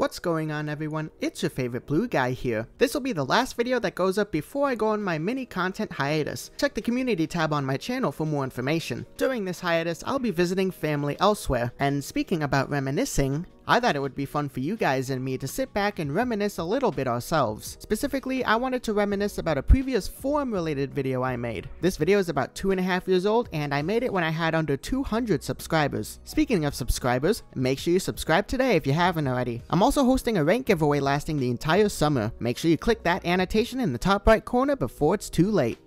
What's going on, everyone? It's your favorite blue guy here. This will be the last video that goes up before I go on my mini content hiatus. Check the community tab on my channel for more information. During this hiatus, I'll be visiting family elsewhere, and speaking about reminiscing, I thought it would be fun for you guys and me to sit back and reminisce a little bit ourselves. Specifically, I wanted to reminisce about a previous forum-related video I made. This video is about 2.5 years old, and I made it when I had under 200 subscribers. Speaking of subscribers, make sure you subscribe today if you haven't already. I'm also hosting a rank giveaway lasting the entire summer. Make sure you click that annotation in the top right corner before it's too late.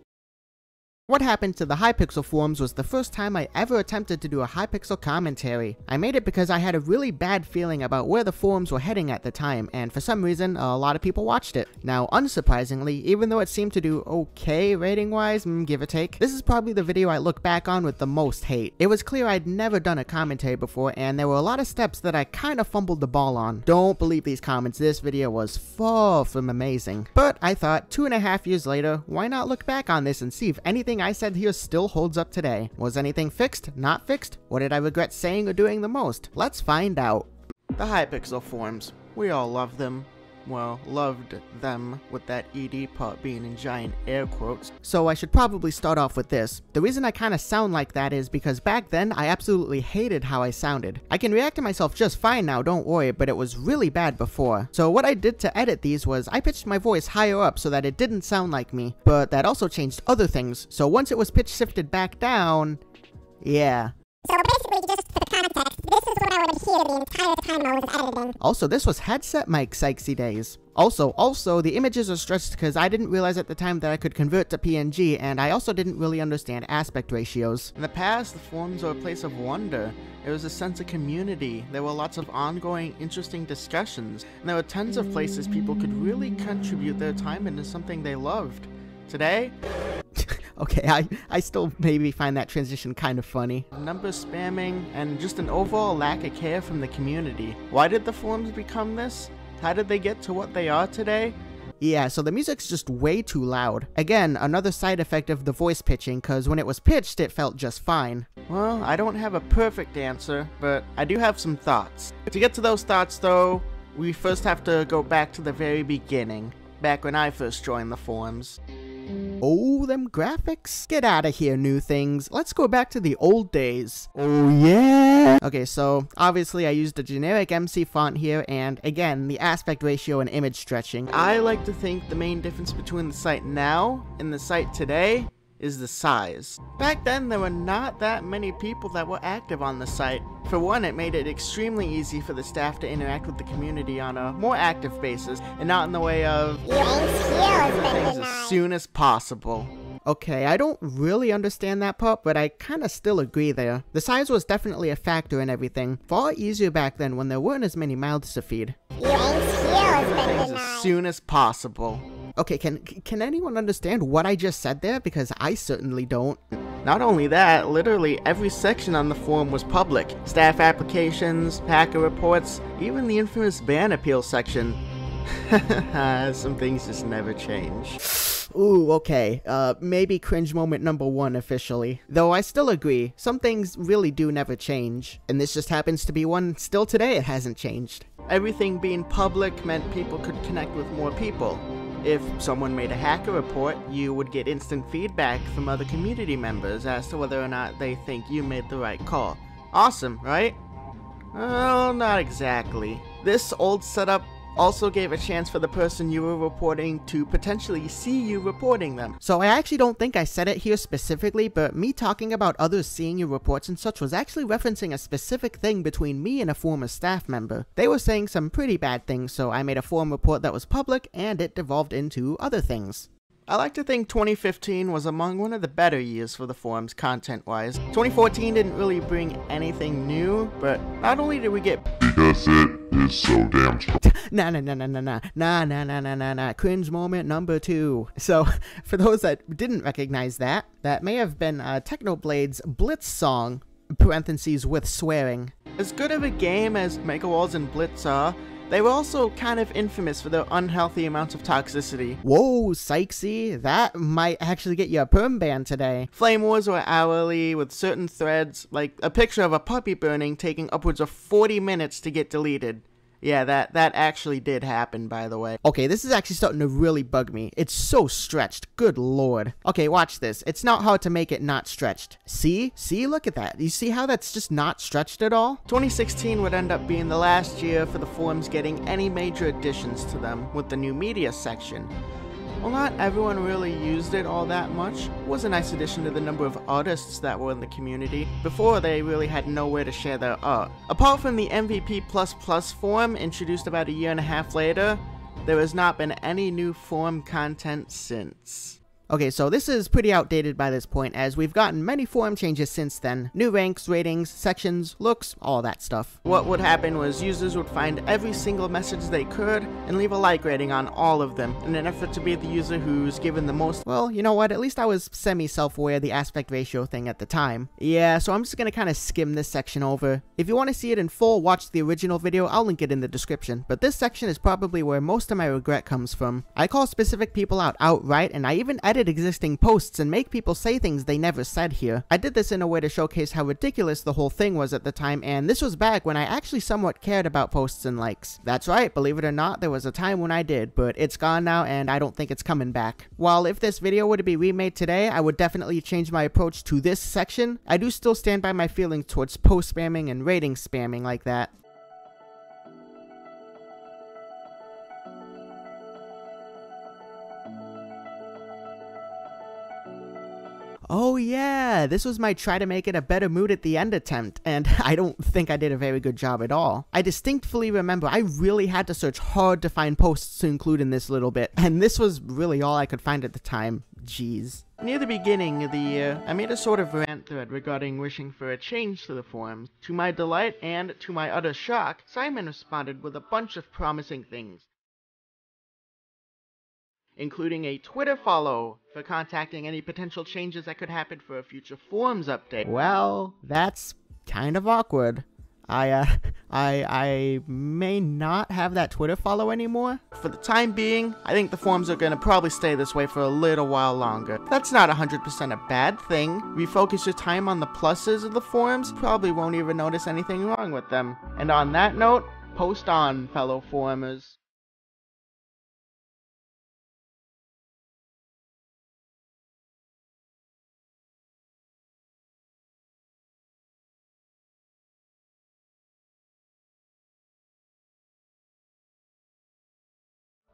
What happened to the Hypixel Forums was the first time I ever attempted to do a Hypixel commentary. I made it because I had a really bad feeling about where the forums were heading at the time, and for some reason, a lot of people watched it. Now, unsurprisingly, even though it seemed to do okay rating-wise, give or take, this is probably the video I look back on with the most hate. It was clear I'd never done a commentary before, and there were a lot of steps that I kinda fumbled the ball on. Don't believe these comments, this video was far from amazing. But I thought, 2.5 years later, why not look back on this and see if anything I said here still holds up today. Was anything fixed? Not fixed? What did I regret saying or doing the most? Let's find out. The Hypixel Forums. We all love them. Well, loved them, with that ED part being in giant air quotes. So I should probably start off with this. The reason I kinda sound like that is because back then I absolutely hated how I sounded. I can react to myself just fine now, don't worry, but it was really bad before. So what I did to edit these was I pitched my voice higher up so that it didn't sound like me, but that also changed other things. So once it was pitch shifted back down, yeah. So basically, just for the context, this is what I would hear the entire time I was editing. Also, this was headset mic Sykese days. Also, the images are stretched because I didn't realize at the time that I could convert to PNG, and I also didn't really understand aspect ratios. In the past, the forums were a place of wonder. There was a sense of community. There were lots of ongoing, interesting discussions, and there were tons of places people could really contribute their time into something they loved. Today, okay, I still maybe find that transition kind of funny. Number spamming, and just an overall lack of care from the community. Why did the forums become this? How did they get to what they are today? Yeah, so the music's just way too loud. Again, another side effect of the voice pitching, cause when it was pitched, it felt just fine. Well, I don't have a perfect answer, but I do have some thoughts. To get to those thoughts though, we first have to go back to the very beginning. Back when I first joined the forums. Oh, them graphics? Get out of here, new things. Let's go back to the old days. Oh yeah! Okay, so obviously I used a generic MC font here, and again, the aspect ratio and image stretching. I like to think the main difference between the site now and the site today is the size. Back then, there were not that many people that were active on the site. For one, it made it extremely easy for the staff to interact with the community on a more active basis, and not in the way of things as soon as possible. Okay, I don't really understand that part, but I kinda still agree there. The size was definitely a factor in everything. Far easier back then when there weren't as many mouths to feed. Things as soon as possible. Okay, can anyone understand what I just said there? Because I certainly don't. Not only that, literally every section on the forum was public. Staff applications, hacker reports, even the infamous ban appeal section. Some things just never change. Ooh, okay, maybe cringe moment number 1 officially. Though I still agree, some things really do never change. And this just happens to be one still today it hasn't changed. Everything being public meant people could connect with more people. If someone made a hacker report, you would get instant feedback from other community members as to whether or not they think you made the right call. Awesome, right? Well, not exactly. This old setup also gave a chance for the person you were reporting to potentially see you reporting them. So I actually don't think I said it here specifically, but me talking about others seeing your reports and such was actually referencing a specific thing between me and a former staff member. They were saying some pretty bad things, so I made a forum report that was public, and it devolved into other things. I like to think 2015 was among one of the better years for the forums content-wise. 2014 didn't really bring anything new, but not only did we get because it is so damn strong. Nah, cringe moment number 2. So, for those that didn't recognize that, that may have been Technoblade's Blitz song, parentheses with swearing. As good of a game as Megawalls and Blitz are, they were also kind of infamous for their unhealthy amounts of toxicity. Whoa, Sykese, that might actually get you a perm ban today. Flame wars were hourly with certain threads, like a picture of a puppy burning taking upwards of 40 minutes to get deleted. Yeah, that actually did happen, by the way. Okay, this is actually starting to really bug me. It's so stretched. Good lord. Okay, watch this. It's not hard to make it not stretched. See? See? Look at that. You see how that's just not stretched at all? 2016 would end up being the last year for the forums getting any major additions to them with the new media section. While not everyone really used it all that much, it was a nice addition to the number of artists that were in the community. Before, they really had nowhere to share their art. Apart from the MVP++ forum introduced about a year and a half later, there has not been any new forum content since. Okay, so this is pretty outdated by this point, as we've gotten many forum changes since then. New ranks, ratings, sections, looks, all that stuff. What would happen was users would find every single message they could and leave a like rating on all of them in an effort to be the user who's given the most. Well, you know what, at least I was semi-self-aware of the aspect ratio thing at the time. Yeah, so I'm just gonna kind of skim this section over. If you want to see it in full, watch the original video, I'll link it in the description. But this section is probably where most of my regret comes from. I call specific people out outright, and I even edit existing posts and make people say things they never said here. I did this in a way to showcase how ridiculous the whole thing was at the time, and this was back when I actually somewhat cared about posts and likes. That's right, believe it or not, there was a time when I did, but it's gone now and I don't think it's coming back. While if this video were to be remade today, I would definitely change my approach to this section, I do still stand by my feelings towards post spamming and rating spamming like that. Oh yeah, this was my try to make it a better mood at the end attempt, and I don't think I did a very good job at all. I distinctly remember I really had to search hard to find posts to include in this little bit, and this was really all I could find at the time. Jeez. Near the beginning of the year, I made a sort of rant thread regarding wishing for a change to the forums. To my delight and to my utter shock, Simon responded with a bunch of promising things, including a Twitter follow for contacting any potential changes that could happen for a future forums update. Well, that's kind of awkward. I may not have that Twitter follow anymore. For the time being, I think the forums are gonna probably stay this way for a little while longer. That's not 100% a bad thing. Refocus your time on the pluses of the forums, probably won't even notice anything wrong with them. And on that note, post on, fellow forumers.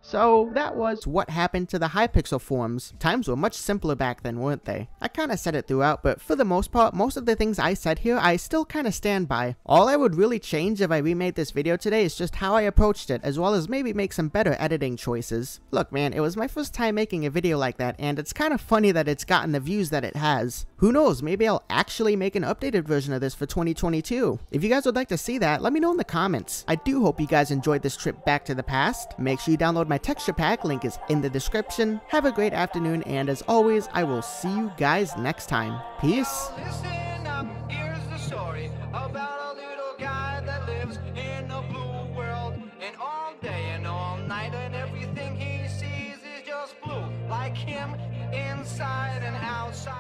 So that was what happened to the Hypixel Forums. Times were much simpler back then, weren't they? I kinda said it throughout, but for the most part, most of the things I said here, I still kinda stand by. All I would really change if I remade this video today is just how I approached it, as well as maybe make some better editing choices. Look man, it was my first time making a video like that, and it's kinda funny that it's gotten the views that it has. Who knows, maybe I'll actually make an updated version of this for 2022. If you guys would like to see that, let me know in the comments. I do hope you guys enjoyed this trip back to the past. Make sure you download my texture pack, link is in the description. Have a great afternoon, and as always, I will see you guys next time. Peace. Listen up, here's the story about a little guy that lives in a blue world. And all day and all night, and everything he sees is just blue, like him inside and outside.